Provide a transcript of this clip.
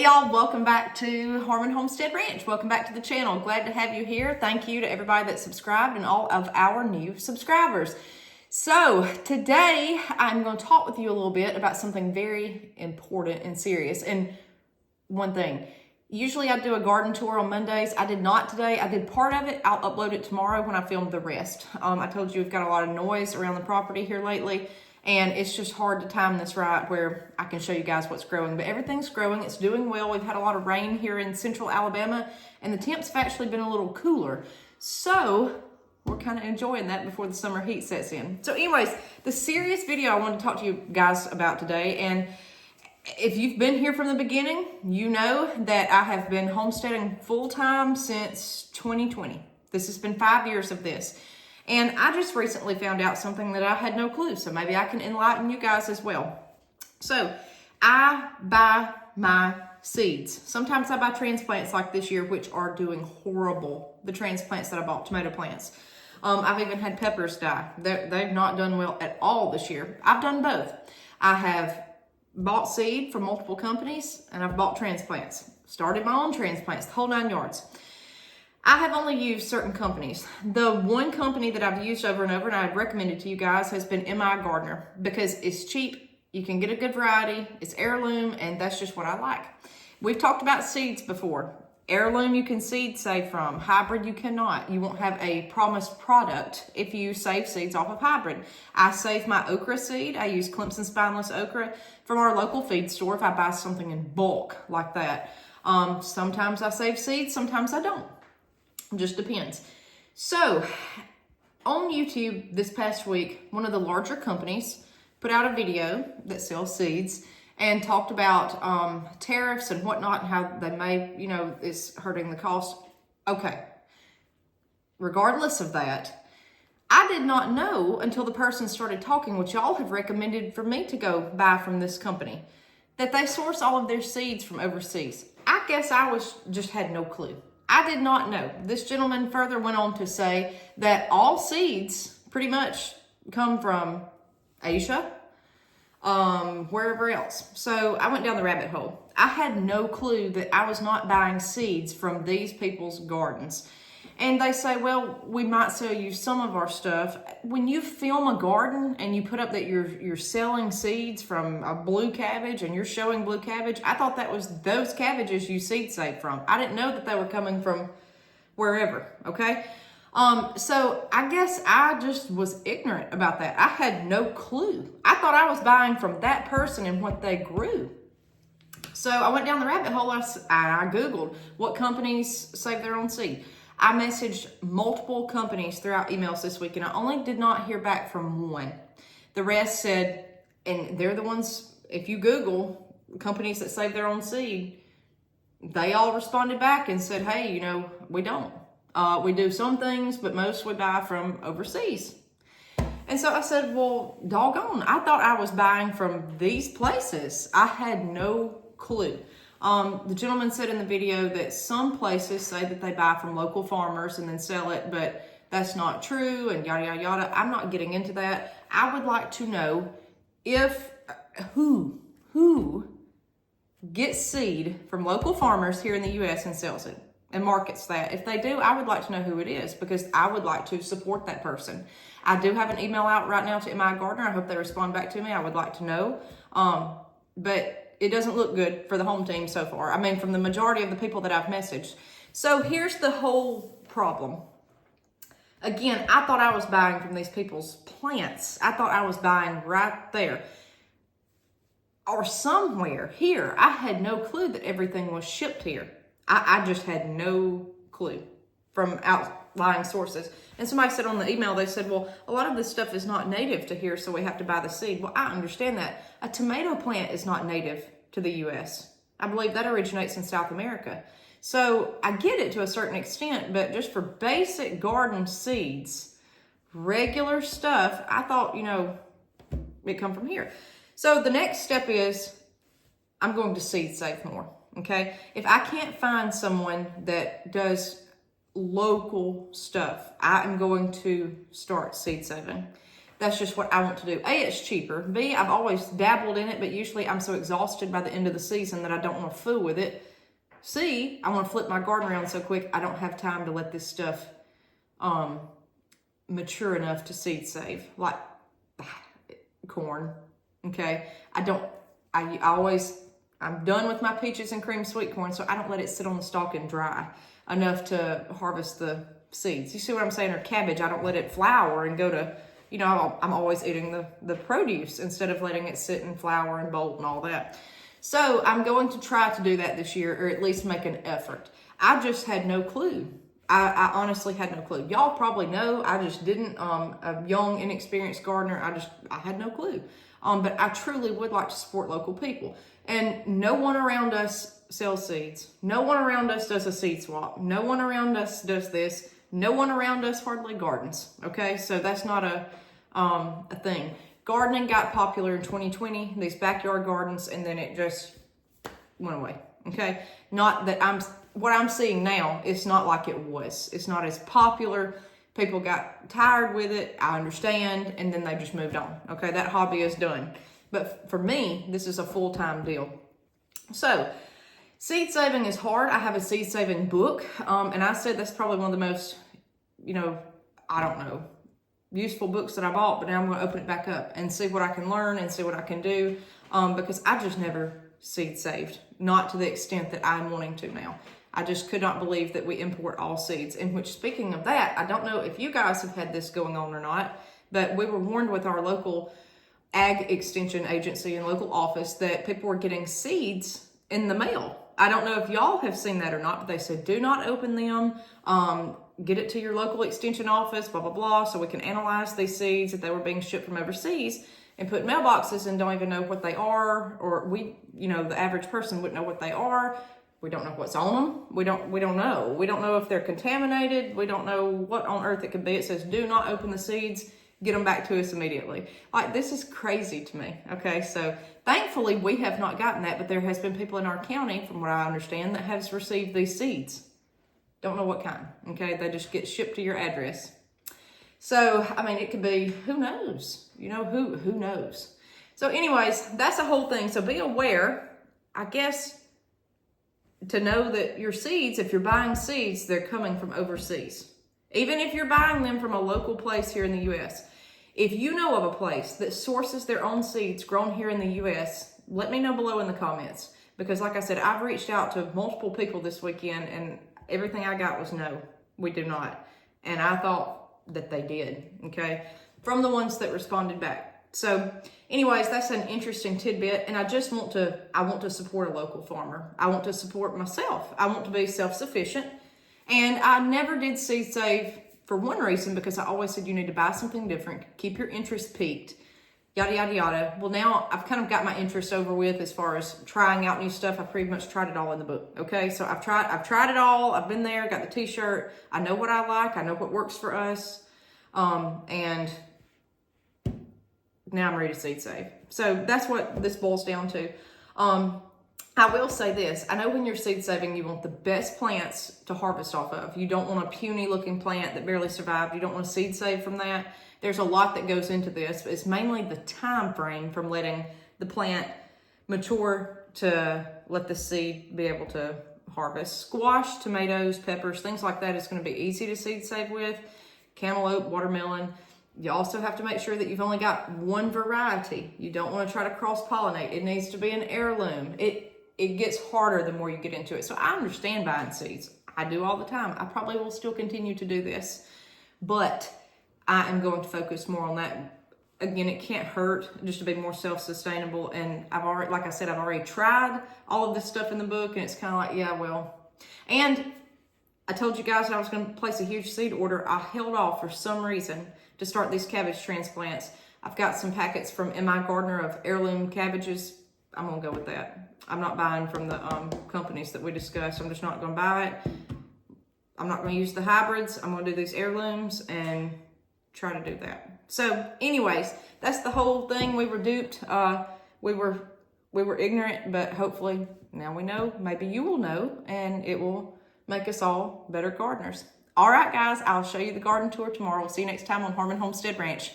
Hey y'all, welcome back to Homestead Ranch. Welcome back to the channel. Glad to have you here. Thank you to everybody that subscribed and all of our new subscribers. So today I'm going to talk with you a little bit about something very important and serious. And one thing, usually I do a garden tour on Mondays. I did not today. I did part of it. I'll upload it tomorrow when I film the rest. I told you we've got a lot of noise around the property here lately. And it's just hard to time this right where I can show you guys what's growing. But everything's growing. It's doing well. We've had a lot of rain here in central Alabama. And the temps have actually been a little cooler. So we're kind of enjoying that before the summer heat sets in. So anyways, the serious video I want to talk to you guys about today. And if you've been here from the beginning, you know that I have been homesteading full-time since 2020. This has been 5 years of this. And I just recently found out something that I had no clue, so maybe I can enlighten you guys as well. So I buy my seeds. Sometimes I buy transplants like this year, which are doing horrible. The transplants that I bought, tomato plants. I've even had peppers die. They've not done well at all this year. I've done both. I have bought seed from multiple companies, and I've bought transplants. Started my own transplants, the whole 9 yards. I have only used certain companies. The one company that I've used over and over and I've recommended to you guys has been MI Gardener because it's cheap. You can get a good variety. It's heirloom, and that's just what I like. We've talked about seeds before. Heirloom you can seed save from. Hybrid you cannot. You won't have a promised product if you save seeds off of hybrid. I save my okra seed. I use Clemson spineless okra from our local feed store if I buy something in bulk like that. Sometimes I save seeds, sometimes I don't. Just depends. So on YouTube this past week, one of the larger companies put out a video that sells seeds and talked about tariffs and whatnot and how they may, is hurting the cost. Okay. Regardless of that, I did not know until the person started talking, which y'all have recommended for me to go buy from this company, that they source all of their seeds from overseas. I guess I just had no clue. I did not know. This gentleman further went on to say that all seeds pretty much come from Asia, wherever else. So I went down the rabbit hole. I had no clue that I was not buying seeds from these people's gardens. And they say, well, we might sell you some of our stuff. When you film a garden and you put up that you're selling seeds from a blue cabbage and you're showing blue cabbage, I thought that was those cabbages you seed saved from. I didn't know that they were coming from wherever, okay? So I guess I just was ignorant about that. I had no clue. I thought I was buying from that person and what they grew. So I went down the rabbit hole. I Googled what companies save their own seed. I messaged multiple companies throughout emails this week, and I only did not hear back from one. The rest said, and they're the ones, if you Google companies that save their own seed, they all responded back and said, hey, we don't. We do some things, but most we buy from overseas. And so I said, well, doggone, I thought I was buying from these places. I had no clue. The gentleman said in the video that some places say that they buy from local farmers and then sell it, but that's not true and yada, yada, yada. I'm not getting into that. I would like to know who gets seed from local farmers here in the U.S. and sells it and markets that. If they do, I would like to know who it is because I would like to support that person. I do have an email out right now to MI Gardener. I hope they respond back to me. I would like to know. But it doesn't look good for the home team so far. I mean, from the majority of the people that I've messaged. So here's the whole problem. Again, I thought I was buying from these people's plants. I thought I was buying right there or somewhere here. I had no clue that everything was shipped here. I just had no clue from outlying sources. And somebody said on the email, they said, well, a lot of this stuff is not native to here, so we have to buy the seed. Well, I understand that. A tomato plant is not native to the U.S. I believe that originates in South America. So I get it to a certain extent, but just for basic garden seeds, regular stuff, I thought, it come from here. So the next step is I'm going to seed save more, okay? If I can't find someone that does local stuff, I am going to start seed saving. That's just what I want to do. A, it's cheaper. B, I've always dabbled in it, but usually I'm so exhausted by the end of the season that I don't want to fool with it. C, I want to flip my garden around so quick, I don't have time to let this stuff mature enough to seed save, like corn. Okay, I'm done with my peaches and cream sweet corn, so I don't let it sit on the stalk and dry enough to harvest the seeds. You see what I'm saying? Or cabbage, I don't let it flower and go to, you know, I'm always eating the produce instead of letting it sit and flower and bolt and all that. So I'm going to try to do that this year, or at least make an effort. I just had no clue. I honestly had no clue. Y'all probably know, I just didn't. A young, inexperienced gardener, I had no clue. But I truly would like to support local people. And no one around us sells seeds. No one around us does a seed swap. No one around us does this. No one around us hardly gardens. Okay, so that's not a thing. Gardening got popular in 2020, these backyard gardens, and then it just went away. Okay, not that what I'm seeing now, it's not like it was. It's not as popular. People got tired with it, I understand, and then they just moved on. Okay, that hobby is done. But for me, this is a full-time deal. So, seed saving is hard. I have a seed saving book, and I said that's probably one of the most, you know, I don't know, useful books that I bought, but now I'm going to open it back up and see what I can learn and see what I can do, because I just never seed saved, not to the extent that I'm wanting to now. I just could not believe that we import all seeds. In which, speaking of that, I don't know if you guys have had this going on or not, but we were warned with our local ag extension agency and local office that people were getting seeds in the mail. I don't know if y'all have seen that or not, but they said, do not open them. Get it to your local extension office, blah, blah, blah, so we can analyze these seeds if they were being shipped from overseas and put in mailboxes and don't even know what they are, or the average person wouldn't know what they are. We don't know what's on them. We don't know. We don't know if they're contaminated. We don't know what on earth it could be. It says, do not open the seeds. Get them back to us immediately. Like, this is crazy to me. Okay, so thankfully we have not gotten that, but there has been people in our county, from what I understand, that has received these seeds. Don't know what kind. Okay, they just get shipped to your address. So, I mean, it could be, who knows? You know, who knows? So anyways, that's the whole thing. So be aware, I guess, to know that your seeds, if you're buying seeds, they're coming from overseas. Even if you're buying them from a local place here in the U.S., if you know of a place that sources their own seeds grown here in the U.S., let me know below in the comments. Because like I said, I've reached out to multiple people this weekend, and everything I got was no, we do not. And I thought that they did, okay? From the ones that responded back. So anyways, that's an interesting tidbit, and I want to support a local farmer. I want to support myself. I want to be self-sufficient, and I never did seed save for one reason, because I always said you need to buy something different, keep your interest peaked, yada, yada, yada. Well, now I've kind of got my interest over with as far as trying out new stuff. I pretty much tried it all in the book, okay? So I've tried it all. I've been there, got the t-shirt. I know what I like. I know what works for us, and now I'm ready to seed save. So that's what this boils down to. I will say this. I know when you're seed saving, you want the best plants to harvest off of. You don't want a puny looking plant that barely survived. You don't want to seed save from that. There's a lot that goes into this, but it's mainly the time frame from letting the plant mature to let the seed be able to harvest. Squash, tomatoes, peppers, things like that is going to be easy to seed save with. Cantaloupe, watermelon. You also have to make sure that you've only got one variety. You don't want to try to cross-pollinate. It needs to be an heirloom. It gets harder the more you get into it. So I understand buying seeds. I do all the time. I probably will still continue to do this. But I am going to focus more on that. Again, it can't hurt just to be more self-sustainable. And I've already tried all of this stuff in the book, and it's kind of like, yeah, well. And I told you guys that I was going to place a huge seed order. I held off for some reason to start these cabbage transplants. I've got some packets from M.I. Gardener of heirloom cabbages. I'm going to go with that. I'm not buying from the companies that we discussed. I'm just not going to buy it. I'm not going to use the hybrids. I'm going to do these heirlooms and try to do that. So anyways, that's the whole thing. We were duped. We were ignorant, but hopefully now we know. Maybe you will know, and it will make us all better gardeners. All right, guys, I'll show you the garden tour tomorrow. We'll see you next time on Heirloom Homestead Ranch.